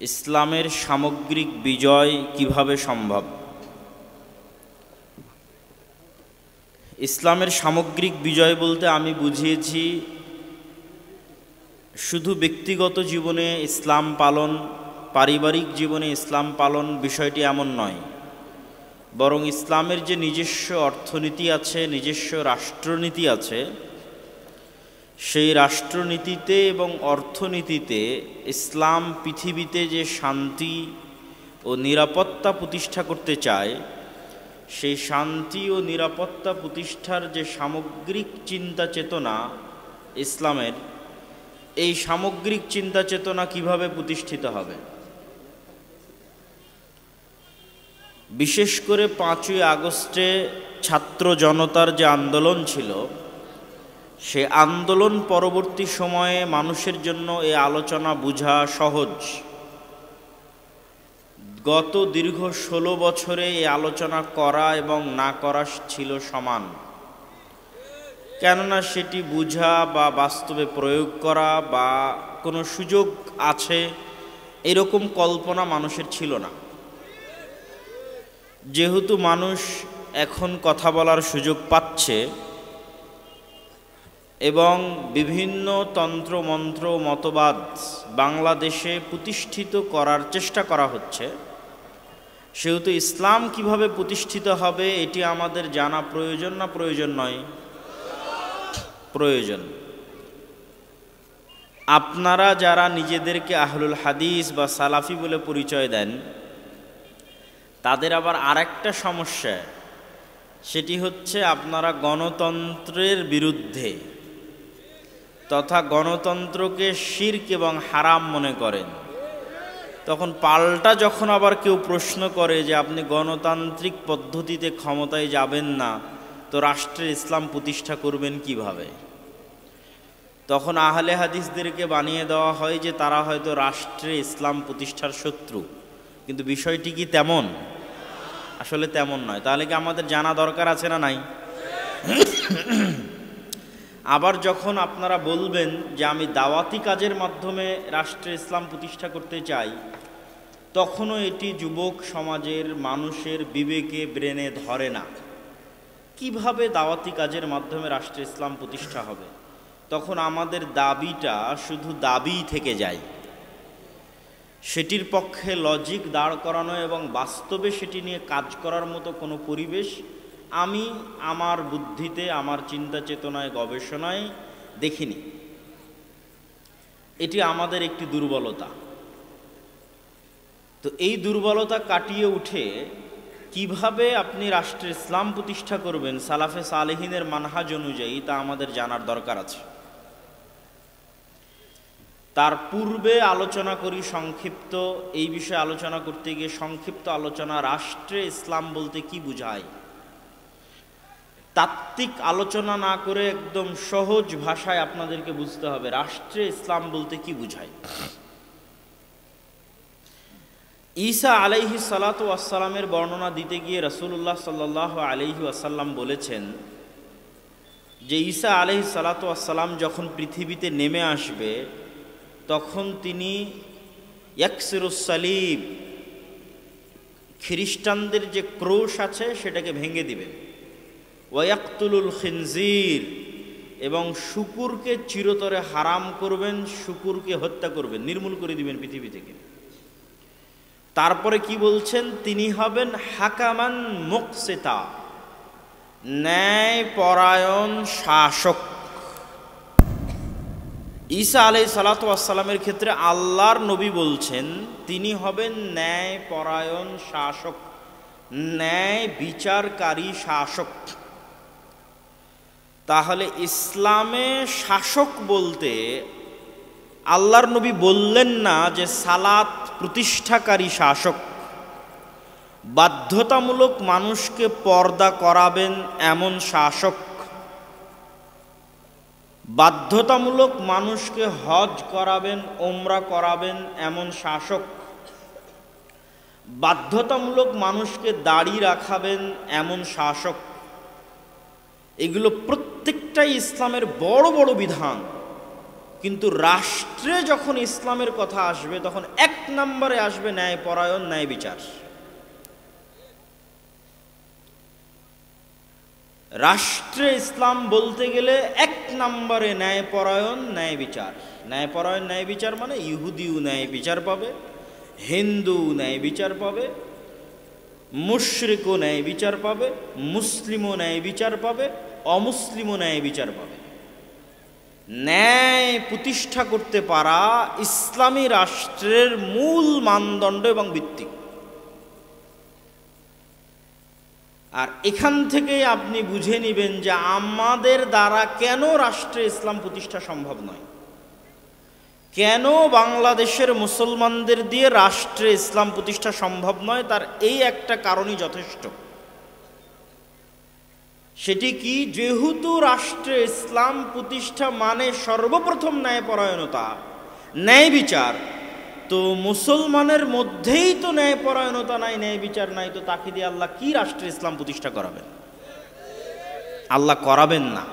ইসলামের সামগ্রিক বিজয় কিভাবে সম্ভব? ইসলামের সামগ্রিক বিজয় বলতে আমি বুঝিয়েছি শুধু ব্যক্তিগত জীবনে ইসলাম পালন, পারিবারিক জীবনে ইসলাম পালন বিষয়টি এমন নয়, বরং ইসলামের যে নিজস্ব অর্থনীতি আছে, নিজস্ব রাষ্ট্রনীতি আছে, সেই রাষ্ট্রনীতিতে এবং অর্থনীতিতে ইসলাম পৃথিবীতে যে শান্তি ও নিরাপত্তা প্রতিষ্ঠা করতে চায়, সেই শান্তি ও নিরাপত্তা প্রতিষ্ঠার যে সামগ্রিক চিন্তা চেতনা ইসলামের, এই সামগ্রিক চিন্তা চেতনা কিভাবে প্রতিষ্ঠিত হবে। বিশেষ করে 5ই আগস্টে ছাত্র জনতার যে আন্দোলন ছিল, সে আন্দোলন পরবর্তী সময়ে মানুষের জন্য এই আলোচনা বোঝা সহজ। গত দীর্ঘ 16 বছরে এই আলোচনা করা এবং না করা ছিল সমান, কেননা সেটি বোঝা বা বাস্তবে প্রয়োগ করা বা কোনো সুযোগ আছে এরকম কল্পনা মানুষের ছিল না। যেহেতু মানুষ এখন কথা বলার সুযোগ পাচ্ছে এবং বিভিন্ন তন্ত্রমন্ত্র মতবাদ বাংলাদেশে প্রতিষ্ঠিত করার চেষ্টা করা হচ্ছে, সেহেতু ইসলাম কিভাবে প্রতিষ্ঠিত হবে এটি আমাদের জানা প্রয়োজন না প্রয়োজন নয়? প্রয়োজন। আপনারা যারা নিজেদেরকে আহলুল হাদিস বা সালাফি বলে পরিচয় দেন, তাদের আবার আরেকটা সমস্যা, সেটি হচ্ছে আপনারা গণতন্ত্রের বিরুদ্ধে তথা গণতন্ত্রকে শিরক এবং হারাম মনে করেন। তখন পাল্টা যখন আবার কেউ প্রশ্ন করে যে আপনি গণতান্ত্রিক পদ্ধতিতে ক্ষমতায় যাবেন না, তো রাষ্ট্রে ইসলাম প্রতিষ্ঠা করবেন কিভাবে? তখন আহলে হাদিসদেরকে বানিয়ে দেওয়া হয় যে তারা হয়তো রাষ্ট্রে ইসলাম প্রতিষ্ঠার শত্রু, কিন্তু বিষয়টি কি তেমন? আসলে তেমন নয়। তাহলে কি আমাদের জানা দরকার আছে না নাই? আবার যখন আপনারা বলবেন যে আমি দাওয়াতি কাজের মাধ্যমে রাষ্ট্রে ইসলাম প্রতিষ্ঠা করতে চাই, তখনও এটি যুবক সমাজের মানুষের বিবেকে ব্রেনে ধরে না। কিভাবে দাওয়াতি কাজের মাধ্যমে রাষ্ট্রে ইসলাম প্রতিষ্ঠা হবে? তখন আমাদের দাবিটা শুধু দাবিই থেকে যায়। সেটির পক্ষে লজিক দাঁড় করানো এবং বাস্তবে সেটি নিয়ে কাজ করার মতো কোনো পরিবেশ আমি আমার বুদ্ধিতে, আমার চিন্তা চেতনায়, গবেষণায় দেখিনি। এটি আমাদের একটি দুর্বলতা। তো এই দুর্বলতা কাটিয়ে উঠে কিভাবে আপনি রাষ্ট্রে ইসলাম প্রতিষ্ঠা করবেন সালাফে সালেহিনের মানহাজ অনুযায়ী, তা আমাদের জানার দরকার আছে। তার পূর্বে আলোচনা করি সংক্ষিপ্ত, এই বিষয়ে আলোচনা করতে গিয়ে সংক্ষিপ্ত আলোচনা, রাষ্ট্রে ইসলাম বলতে কি বোঝায়। তাত্ত্বিক আলোচনা না করে একদম সহজ ভাষায় আপনাদেরকে বুঝতে হবে রাষ্ট্রে ইসলাম বলতে কি বোঝায়। ঈসা আলাইহিস সালাতু ওয়াস সালামের বর্ণনা দিতে গিয়ে রাসূলুল্লাহ সাল্লাল্লাহু আলাইহি ওয়াসাল্লাম বলেছেন যে ঈসা আলাইহিস সালাতু ওয়াস সালাম যখন পৃথিবীতে নেমে আসবে, তখন তিনি ইয়াকসিরুস সালিব, খ্রিস্টানদের যে ক্রুশ আছে সেটাকে ভেঙে দিবেন, ওয়ায়াকতুলুল খিনজির, এবং শুকুরকে চিরতরে হারাম করবেন, শুকুরকে হত্যা করবেন, নির্মূল করে দিবেন পৃথিবী থেকে। তারপরে কি বলছেন? তিনি হবেন হাকামান মুকসিতা, ন্যায় পরায়ণ শাসক। ঈসা আলাইহিস সালাতু ওয়াস সালামের ক্ষেত্রে আল্লাহর নবী বলছেন তিনি হবেন ন্যায় পরায়ণ শাসক, ন্যায় বিচারকারী শাসক। তাহলে ইসলামে শাসক বলতে আল্লাহর নবী বললেন না যে সালাত প্রতিষ্ঠাকারী শাসক, বাধ্যতামূলক মানুষকে পর্দা করাবেন এমন শাসক, বাধ্যতামূলক মানুষকে হজ করাবেন, ওমরা করাবেন এমন শাসক, বাধ্যতামূলক মানুষকে দাড়ি রাখাবেন এমন শাসক। এগুলো প্রত্যেকটাই ইসলামের বড় বড় বিধান। কিন্তু রাষ্ট্রে যখন ইসলামের কথা আসবে তখন এক নম্বরে আসবে ন্যায়পরায়ণ, ন্যায় বিচার। রাষ্ট্রে ইসলাম বলতে গেলে এক নম্বরে ন্যায়পরায়ণ, ন্যায় বিচার। ন্যায়পরায়ণ, ন্যায় বিচার মানে ইহুদিও ন্যায় বিচার পাবে, হিন্দু ন্যায় বিচার পাবে, মুশরিকও ন্যায় বিচার পাবে, মুসলিমও ন্যায় বিচার পাবে, অমুসলিমও ন্যায় বিচার পাবে। ন্যায় প্রতিষ্ঠা করতে পারা ইসলামী রাষ্ট্রের মূল মানদণ্ড এবং ভিত্তি। আর এখান থেকেই আপনি বুঝে নেবেন যে আমাদের দ্বারা কেন রাষ্ট্রে ইসলাম প্রতিষ্ঠা সম্ভব নয়, কেন বাংলাদেশের মুসলমানদের দিয়ে রাষ্ট্রে ইসলাম প্রতিষ্ঠা সম্ভব নয়। তার এই একটা কারণই যথেষ্ট। সেটি কি? যেহেতু রাষ্ট্রে ইসলাম প্রতিষ্ঠা মানে সর্বপ্রথম ন্যায়পরায়ণতা, ন্যায় বিচার, তো মুসলমানের মধ্যেই তো ন্যায়পরায়ণতা নাই, ন্যায় বিচার নাই, তো তাকে দিয়ে আল্লাহ কি রাষ্ট্রে ইসলাম প্রতিষ্ঠা করাবেন? আল্লাহ করাবেন না।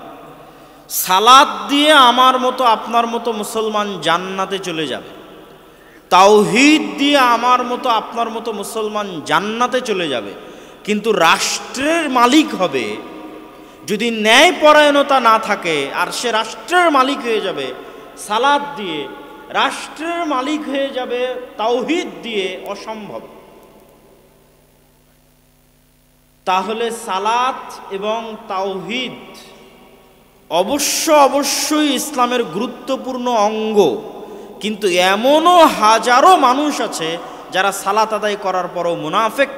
সালাত দিয়ে আমার মতো আপনার মতো মুসলমান জান্নাতে চলে যাবে, তাওহীদ দিয়ে আমার মতো আপনার মতো মুসলমান জান্নাতে চলে যাবে, কিন্তু রাষ্ট্রের মালিক হবে যদি ন্যায়পরায়ণতা না থাকে। আর সে রাষ্ট্রের মালিক হয়ে যাবে সালাত দিয়ে, রাষ্ট্রের মালিক হয়ে যাবে তাওহীদ দিয়ে, অসম্ভব। তাহলে সালাত এবং তাওহীদ অবশ্যই ইসলামের গুরুত্বপূর্ণ অঙ্গ, কিন্তু এমনও হাজারো মানুষ আছে যারা সালাত আদায় করার পরও মুনাফিক,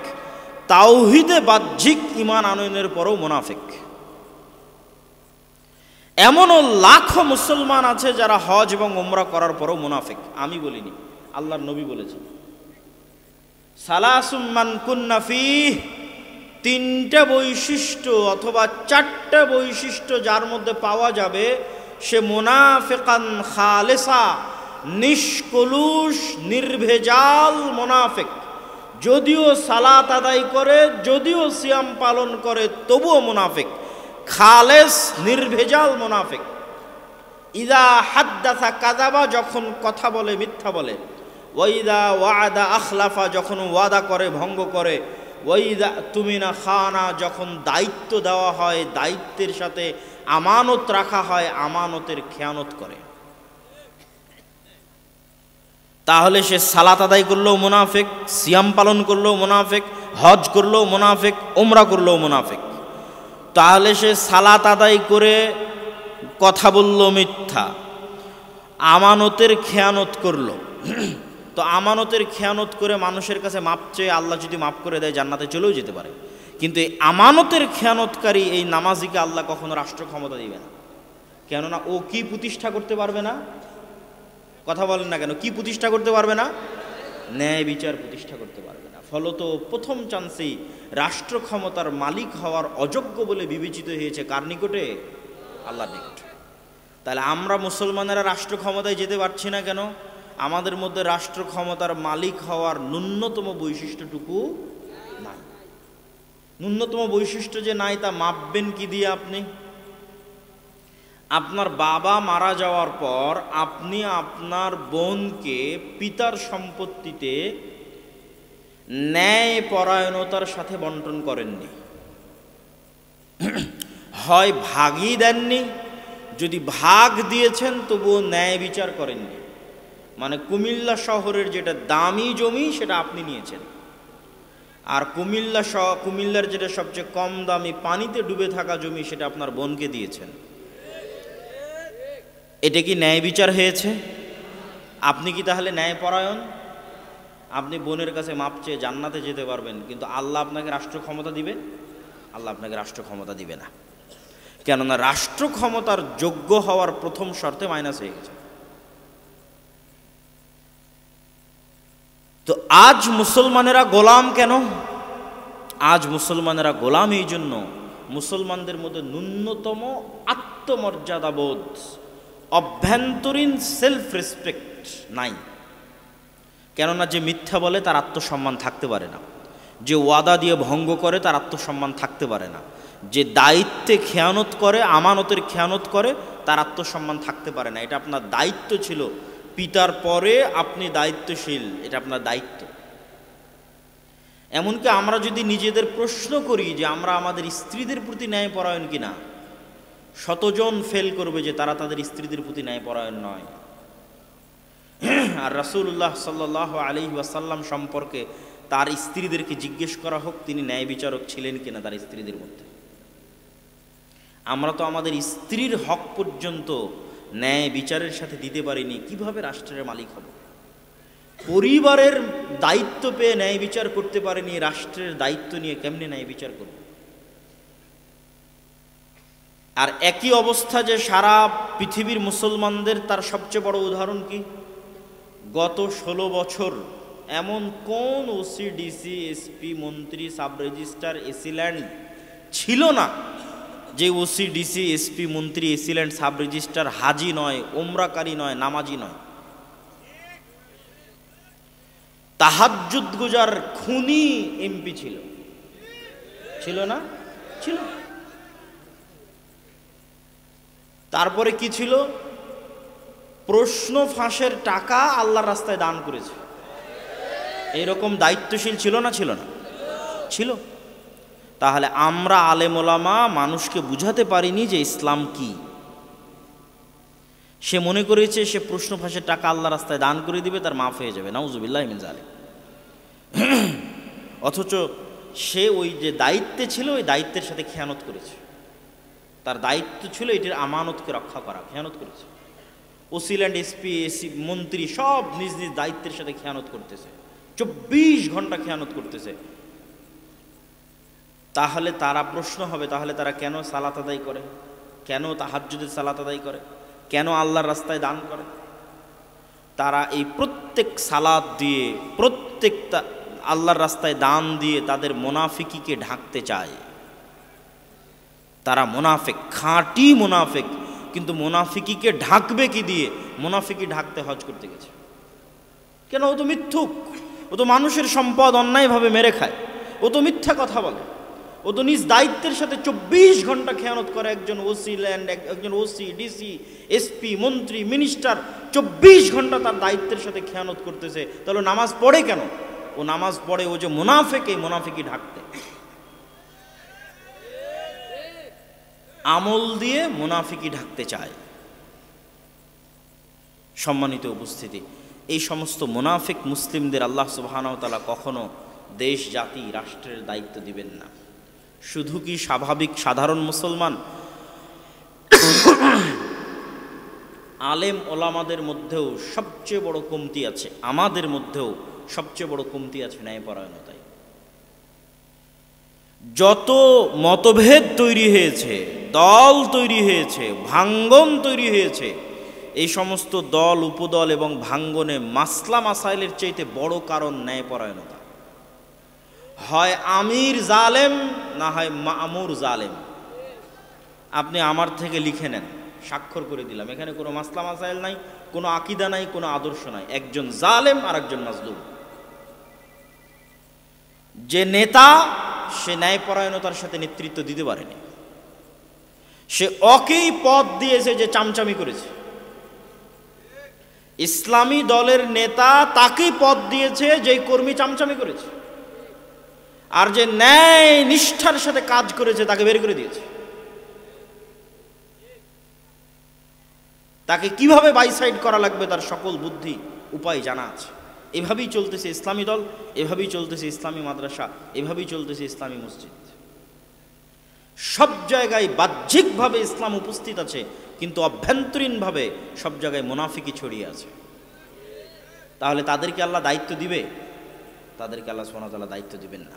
তাওহীদে বাহ্যিক ঈমান আনয়নের পরও মুনাফিক। এমনও লাখো মুসলমান আছে যারা হজ এবং উমরা করার পরও মুনাফিক। আমি বলিনি, আল্লাহর নবী বলেছেন, সালাসুম মান কুন্না ফীহ, তিনটা বৈশিষ্ট্য অথবা চারটা বৈশিষ্ট্য যার মধ্যে পাওয়া যাবে সে মুনাফিকান খালেসা, নিষ্কলুষ নির্ভেজাল মুনাফিক। যদিও সালাত আদায় করে, যদিও সিয়াম পালন করে, তবুও মুনাফিক, খালেস নির্ভেজাল মুনাফিক। ইদা হাদ্দাসা কাযাবা, যখন কথা বলে মিথ্যা বলে, ওয়াইদা ওয়াদা আখলাফা, যখন ওয়াদা করে ভঙ্গ করে, ওয়াইদা তুমিনা খানা, যখন দায়িত্ব দেওয়া হয় দায়িত্বের সাথে আমানত রাখা হয় আমানতের খেয়ানত করে। তাহলে সে সালাত আদায় করলেও মুনাফিক, সিয়াম পালন করলেও মুনাফিক, হজ করলেও মুনাফিক, উমরা করলেও মুনাফিক। তাহলে সে সালাত আদায় করে কথা বলল মিথ্যা, আমানতের খেয়ানত করলো, তো আমানতের খেয়ানত করে মানুষের কাছে মাপ চেয়ে আল্লাহ যদি মাফ করে দেয় জান্নাতে চলেও যেতে পারে। কিন্তু এই আমানতের খেয়ানতকারী এই নামাজিকে আল্লাহ কখনো রাষ্ট্র ক্ষমতা দিবে না। কেননা ও কি প্রতিষ্ঠা করতে পারবে না? কথা বলেন না কেন? কি প্রতিষ্ঠা করতে পারবে না? ন্যায় বিচার প্রতিষ্ঠা করতে পারবে না। ফলত প্রথম চান্সেই রাষ্ট্র ক্ষমতার মালিক হওয়ার অযোগ্য বলে বিবেচিত হয়েছে কার নিকটে? আল্লাহর নিকটে। তাহলে আমরা মুসলমানেরা রাষ্ট্র ক্ষমতায় যেতে পারছি না কেন? আমাদের মধ্যে রাষ্ট্র ক্ষমতার মালিক হওয়ার ন্যূনতম বৈশিষ্ট্যটুকু নাই। ন্যূনতম বৈশিষ্ট্য যে নাই তা মাপবেন কি দিয়ে? আপনি আপনার বাবা মারা যাওয়ার পর আপনি আপনার বোনকে পিতার সম্পত্তিতে ন্যায় পরায়ণতার সাথে বন্টন করেননি, হয় ভাগই দেননি, যদি ভাগ দিয়েছেন তবুও ন্যায় বিচার করেননি। মানে কুমিল্লা শহরের যেটা দামি জমি সেটা আপনি নিয়েছেন, আর কুমিল্লার যেটা সবচেয়ে কম দামি পানিতে ডুবে থাকা জমি সেটা আপনার বোনকে দিয়েছেন। এটা কি ন্যায় বিচার হয়েছে? আপনি কি তাহলে ন্যায়পরায়ণ? আপনি বোনের কাছে মাপ চেয়ে জান্নাতে যেতে পারবেন, কিন্তু আল্লাহ আপনাকে রাষ্ট্র ক্ষমতা দিবে? আল্লাহ আপনাকে রাষ্ট্র ক্ষমতা দিবে না। কেননা রাষ্ট্র ক্ষমতার যোগ্য হওয়ার প্রথম শর্তে মাইনাস হয়ে গেছে। তো আজ মুসলমানেরা গোলাম কেন? আজ মুসলমানেরা গোলাম এই জন্য, মুসলমানদের মধ্যে ন্যূনতম আত্মমর্যাদাবোধ, অভ্যন্তরীণ সেলফ রেসপেক্ট নাই। কেননা যে মিথ্যা বলে তার আত্মসম্মান থাকতে পারে না, যে ওয়াদা দিয়ে ভঙ্গ করে তার আত্মসম্মান থাকতে পারে না, যে দায়িত্বে খেয়ানত করে, আমানতের খেয়ানত করে, তার আত্মসম্মান থাকতে পারে না। এটা আপনার দায়িত্ব ছিল, পিতার পরে আপনি দায়িত্বশীল, এটা আপনার দায়িত্ব। এমনকি আমরা যদি নিজেদের প্রশ্ন করি যে আমরা আমাদের স্ত্রীদের প্রতি ন্যায়পরায়ণ কিনা, শতজন ফেল করবে যে তারা তাদের স্ত্রীদের প্রতি ন্যায়পরায়ণ নয়। আর রাসূলুল্লাহ সাল্লাল্লাহু আলাইহি ওয়াসাল্লাম সম্পর্কে তার স্ত্রীদেরকে জিজ্ঞেস করা হোক তিনি ন্যায় বিচারক ছিলেন কিনা তার স্ত্রীদের মধ্যে। আমরা তো আমাদের স্ত্রীর হক পর্যন্ত ন্যায় বিচারের সাথে দিতে পারিনি, কিভাবে রাষ্ট্রের মালিক হব? পরিবারের দায়িত্ব পেয়ে ন্যায় বিচার করতে পারেনি, রাষ্ট্রের দায়িত্ব নিয়ে কেমনে ন্যায় বিচার করব? আর একই অবস্থা যে সারা পৃথিবীর মুসলমানদের, তার সবচেয়ে বড় উদাহরণ কি? গত 16 বছর এমন কোন ওসি, ডিসি, এসপি, মন্ত্রী, সাব রেজিস্ট্রার, এসিল্যান্ড ছিল না যে ওসি, ডিসি, এসপি, মন্ত্রী, এসিল্যান্ড, সাব রেজিস্ট্রার হাজি নয়, ওমরাকারী নয়, নামাজি নয়, তাহাজ্জুদ গুজার খুনি এমপি ছিল? ছিল না? ছিল। তারপরে কি ছিল? প্রশ্ন ফাঁসের টাকা আল্লাহর রাস্তায় দান করেছে। এইরকম দায়িত্বশীল ছিল না? ছিল না? ছিল। তাহলে আমরা আলেম ওলামা মানুষকে বুঝাতে পারিনি যে ইসলাম কি। সে মনে করেছে সে প্রশ্ন ফাঁসের টাকা আল্লাহর রাস্তায় দান করে দিবে, তার মাফ হয়ে যাবে, নাউজুবিল্লাহি মিন যালিক। অথচ সে ওই যে দায়িত্বে ছিল, ওই দায়িত্বের সাথে খেয়ানত করেছে। তার দায়িত্ব ছিল এটির আমানতকে রক্ষা করা, খেয়ানত করেছে। ওসিল্যান্ড, এসপি, এসি, মন্ত্রী সব নিজ নিজ দায়িত্বের সাথে খেয়ানত করতেছে, 24 ঘন্টা খেয়ানত করতেছে। তাহলে তারা প্রশ্ন হবে, তাহলে তারা কেন সালাত আদায় করে, কেন তাহাজ্জুদের সালাত আদায় করে, কেন আল্লাহর রাস্তায় দান করে? তারা এই প্রত্যেক সালাত দিয়ে, প্রত্যেকটা আল্লাহর রাস্তায় দান দিয়ে তাদের মুনাফিকিকে ঢাকতে চায়। তারা মুনাফিক, খাঁটি মুনাফিক। কিন্তু মুনাফিকিকে ঢাকবে কি দিয়ে? মুনাফিকি ঢাকতে হজ করতে গেছে। কেন? ও তো মিথ্যুক, ও তো মানুষের সম্পদ অন্যায়ভাবে মেরে খায়, ও তো মিথ্যা কথা বলে, ও তো নিজ দায়িত্বের সাথে 24 ঘন্টা খেয়ানত করে। একজন ওসি ল্যান্ড, একজন ওসি, ডিসি, এসপি, মন্ত্রী, মিনিস্টার 24 ঘন্টা তার দায়িত্বের সাথে খেয়ানত করতেছে। তাহলে নামাজ পড়ে কেন? ও নামাজ পড়ে ও যে মুনাফিক, এই মুনাফিকি ঢাকতে। আমল দিয়ে মুনাফিকি ঢাকতে চায়। সম্মানিত উপস্থিতি, এই সমস্ত মুনাফিক মুসলিমদের আল্লাহ সুবহানাহু ওয়া তাআলা কখনো দেশ, জাতি, রাষ্ট্রের দায়িত্ব দিবেন না। শুধু কি স্বাভাবিক সাধারণ মুসলমান, আলেম ওলামাদের মধ্যেও সবচেয়ে বড় কমতি আছে, আমাদের মধ্যেও সবচেয়ে বড় কমতি আছে ন্যায়পরায়ণতায়। যত মতভেদ তৈরি হয়েছে, দল তৈরি হয়েছে, ভাঙ্গন তৈরি হয়েছে, এই সমস্ত দল, উপদল এবং ভাঙ্গনে মাসলা মাসাইলের চাইতে বড় কারণ ন্যায়পরায়ণতা। হয় আমির জালেম, না হয় মামুর জালেম। আপনি আমার থেকে লিখে নেন, স্বাক্ষর করে দিলাম, এখানে কোনো মাসলা মাসাইল নাই, কোনো আকীদা নাই, কোনো আদর্শ নাই, একজন জালেম আর একজন মাজলুম। যে নেতা, সে ন্যায়পরায়ণতার সাথে নেতৃত্ব দিতে পারেনি। সে ওকেই পদ দিয়েছে যে চামচামি করেছে। ইসলামী দলের নেতা তাকেই পদ দিয়েছে যে কর্মী চামচামি করেছে। আর যে ন্যায় নিষ্ঠার সাথে কাজ করেছে তাকে বের করে দিয়েছে। তাকে কিভাবে বাইসাইড করা লাগবে তার সকল বুদ্ধি উপায় জানা আছে। এভাবেই চলতেছে ইসলামী দল, এভাবেই চলতেছে ইসলামী মাদ্রাসা, এভাবেই চলতেছে ইসলামী মসজিদ। সব জায়গায় বাহ্যিকভাবে ইসলাম উপস্থিত আছে, কিন্তু অভ্যন্তরীণভাবে সব জায়গায় মুনাফিকি ছড়িয়ে আছে। তাহলে তাদেরকে আল্লাহ দায়িত্ব দিবে? তাদেরকে আল্লাহ সুবহানাহু ওয়া তাআলা দায়িত্ব দিবেন না।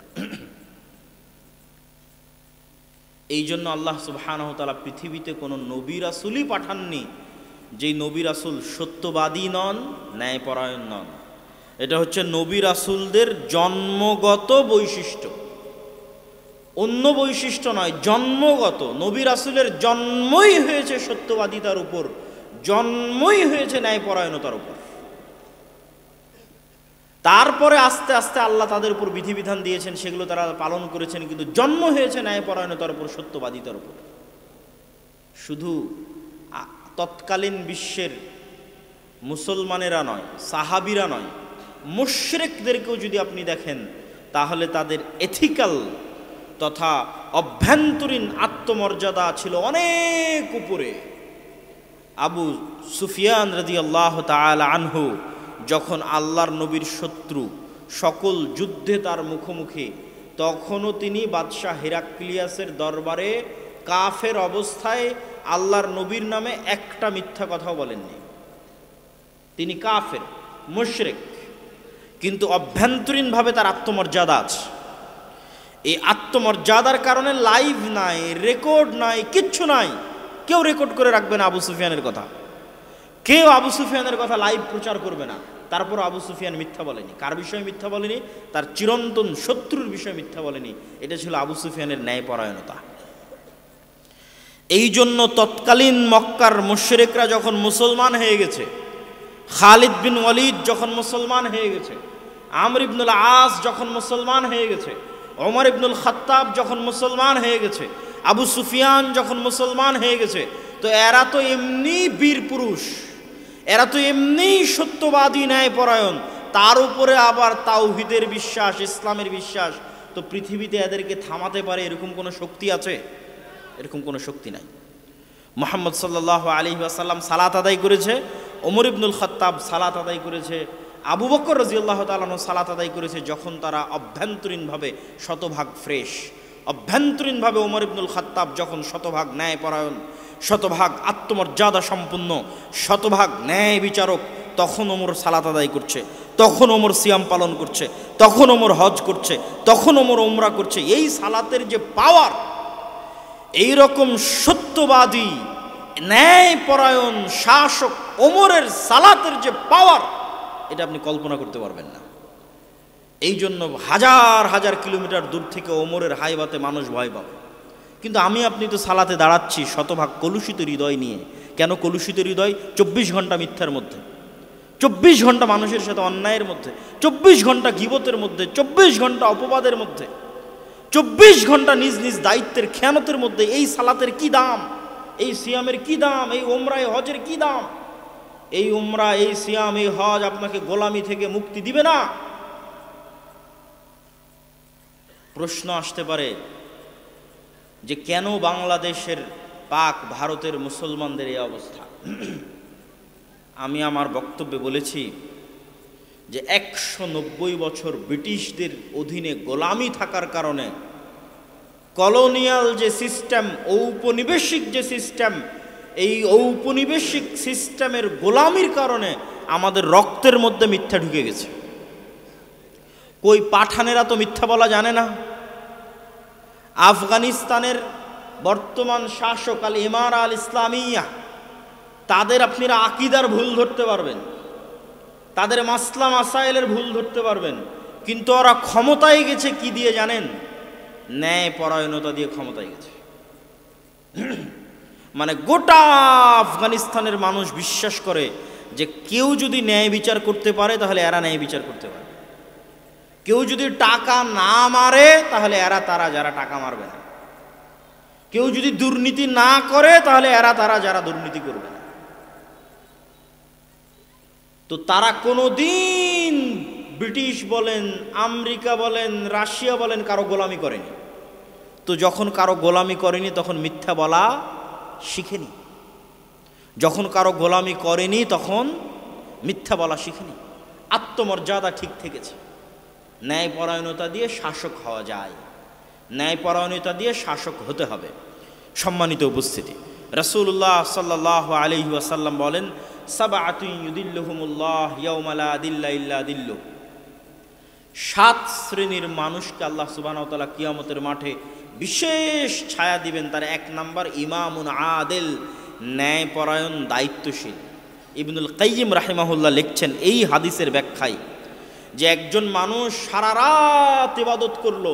এই জন্য আল্লাহ সুবহানাহু ওয়া তাআলা পৃথিবীতে কোনো নবী রাসূলই পাঠাননি যেই নবী রাসূল সত্যবাদী নন, ন্যায়পরায়ণ নন। এটা হচ্ছে নবী রাসূলদের জন্মগত বৈশিষ্ট্য, অন্য বৈশিষ্ট্য নয়, জন্মগত। নবী রাসূলের জন্মই হয়েছে সত্যবাদিতার উপর, জন্মই হয়েছে ন্যায়পরায়ণতার উপর। তারপরে আস্তে আস্তে আল্লাহ তাদের উপর বিধিবিধান দিয়েছেন, সেগুলো তারা পালন করেছেন, কিন্তু জন্ম হয়েছে ন্যায়পরায়ণতার উপর, সত্যবাদিতার উপর। শুধু তৎকালীন বিশ্বের মুসলমানেরা নয়, সাহাবিরা নয়, মুশরিকদেরকেও যদি আপনি দেখেন তাহলে তাদের এথিক্যাল তথা অভ্যন্তরীণ আত্মমর্যাদা ছিল অনেক উপরে। আবু সুফিয়ান রাদিয়াল্লাহু তাআলা আনহু যখন আল্লাহর নবীর শত্রু, সকল যুদ্ধে তার মুখোমুখি, তখনও তিনি বাদশাহ হেরাক্লিয়াসের দরবারে কাফের অবস্থায় আল্লাহর নবীর নামে একটা মিথ্যা কথাও বলেননি। তিনি কাফের, মুশরিক, কিন্তু অভ্যন্তরীণভাবে তার আত্মমর্যাদা আছে। এই আত্মমর্যাদার কারণে লাইভ নাই, রেকর্ড নাই, কিচ্ছু নাই, কেউ রেকর্ড করে রাখবে না আবু সুফিয়ানের কথা, কেউ আবু সুফিয়ানের কথা লাইভ প্রচার করবে না। তারপর আবু সুফিয়ান মিথ্যা বলেনি। কার বিষয়ে মিথ্যা বলেনি? তার চিরন্তন শত্রুর বিষয়ে মিথ্যা বলেনি। এটা ছিল আবু সুফিয়ানের ন্যায়পরায়ণতা। এই জন্য তৎকালীন মক্কার মুশরিকরা যখন মুসলমান হয়ে গেছে, খালিদ বিন ওয়ালিদ যখন মুসলমান হয়ে গেছে, আমর ইবনুল আস যখন মুসলমান হয়ে গেছে, ওমর ইবনুল খাত্তাব যখন মুসলমান হয়ে গেছে, আবু সুফিয়ান যখন মুসলমান হয়ে গেছে, তো এরা তো এমনি বীর পুরুষ, এরা তো এমনি সত্যবাদী, ন্যায়পরায়ণ, তার উপরে আবার তাওহীদের বিশ্বাস, ইসলামের বিশ্বাস, তো পৃথিবীতে এদেরকে থামাতে পারে এরকম কোনো শক্তি আছে? এরকম কোনো শক্তি নাই। মুহাম্মদ সাল্লাল্লাহু আলাইহি ওয়াসাল্লাম সালাত আদায় করেছে, ওমর ইবনুল খাত্তাব সালাত আদায় করেছে, আবু বকর রাদিয়াল্লাহু তাআলা আনহু সালাত আদায় করেছে, যখন তারা অভ্যন্তরীণভাবে শতভাগ ফ্রেশ, অভ্যন্তরীণভাবে ওমর ইবনুল খাত্তাব যখন শতভাগ ন্যায়পরায়ণ, শতভাগ আত্মমর্যাদা সম্পন্ন, শতভাগ ন্যায় বিচারক, তখন ওমর সালাত আদায় করছে, তখন ওমর সিয়াম পালন করছে, তখন ওমর হজ করছে, তখন ওমর উমরা করছে। এই সালাতের যে পাওয়ার, এই রকম সত্যবাদী ন্যায়পরায়ণ শাসক ওমরের সালাতের যে পাওয়ার, এটা আপনি কল্পনা করতে পারবেন না। এই জন্য হাজার হাজার কিলোমিটার দূর থেকে ওমরের হাইবাতে মানুষ ভয় পাবে। কিন্তু আমি আপনি তো সালাতে দাঁড়াচ্ছি শতভাগ কলুষিত হৃদয় নিয়ে। কেন কলুষিত হৃদয়? 24 ঘন্টা মিথ্যার মধ্যে, 24 ঘন্টা মানুষের সাথে অন্যায়ের মধ্যে, 24 ঘন্টা গীবতের মধ্যে, 24 ঘন্টা অপবাদের মধ্যে, 24 ঘন্টা নিজ নিজ দায়িত্বের খেয়ানতের মধ্যে। এই সালাতের কি দাম, এই সিয়ামের কি দাম, এই ওমরা এই হজের কি দাম? এই উমরা, এই সিয়াম, এই হজ আপনাকে গোলামি থেকে মুক্তি দিবে না। প্রশ্ন আসতে পারে যে কেন বাংলাদেশের, পাক ভারতের মুসলমানদের এই অবস্থা? আমি আমার বক্তব্যে বলেছি যে 190 বছর ব্রিটিশদের অধীনে গোলামি থাকার কারণে, কলোনিয়াল যে সিস্টেম, ঔপনিবেশিক যে সিস্টেম, এই ঔপনিবেশিক সিস্টেমের গোলামির কারণে আমাদের রক্তের মধ্যে মিথ্যা ঢুকে গেছে। কই পাঠানেরা তো মিথ্যা বলা জানে না। আফগানিস্তানের বর্তমান শাসক আল ইমারা আল ইসলামিয়া, তাদের আপনারা আকিদার ভুল ধরতে পারবেন, তাদের মাসলা মাসাইলের ভুল ধরতে পারবেন, কিন্তু ওরা ক্ষমতায় গেছে কি দিয়ে জানেন? ন্যায়পরায়ণতা দিয়ে ক্ষমতায় গেছে। মানে গোটা আফগানিস্তানের মানুষ বিশ্বাস করে যে কেউ যদি ন্যায় বিচার করতে পারে তাহলে এরা ন্যায় বিচার করতে পারে, কেউ যদি টাকা না মারে তাহলে এরা তারা যারা টাকা মারবে না, কেউ যদি দুর্নীতি না করে তাহলে এরা তারা যারা দুর্নীতি করবে না। তো তারা কোনোদিন ব্রিটিশ বলেন, আমেরিকা বলেন, রাশিয়া বলেন কারো গোলামি করেনি। তো যখন কারো গোলামি করেনি তখন মিথ্যা বলা শিখেনি, যখন কারো গোলামি করেনি তখন মিথ্যা বলা শিখেনি। আত্মমর্যাদা ঠিক থেকেছে। ন্যায়পরায়ণতা দিয়ে শাসক হওয়া যায়, ন্যায়পরায়ণতা দিয়ে শাসক হতে হবে। সম্মানিত উপস্থিতি, রাসূলুল্লাহ সাল্লাল্লাহু আলাইহি ওয়াসাল্লাম বলেন, সাবআতুন ইউদিল্লুহুমুল্লাহ ইয়াওমা লা দিল্লা ইল্লা দিল্লুহ। 7 শ্রেণীর মানুষকে আল্লাহ সুবহানাহু ওয়া তাআলা কিয়ামতের মাঠে বিশেষ ছায়া দিবেন। তার 1 নাম্বার ইমামুন আদিল, ন্যায়পরায়ণ, দায়িত্বশীল। ইবনুল কাইয়িম রাহিমাহুল্লাহ লিখছেন এই হাদিসের ব্যাখ্যায় যে একজন মানুষ সারা রাত ইবাদত করলো,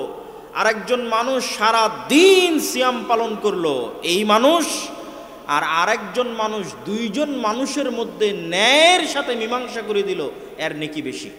আর একজন মানুষ সারা দিন সিয়াম পালন করলো, এই মানুষ আর আরেকজন মানুষ, দুইজন মানুষের মধ্যে ন্যায়ের সাথে মীমাংসা করে দিল, এর নেকি বেশি।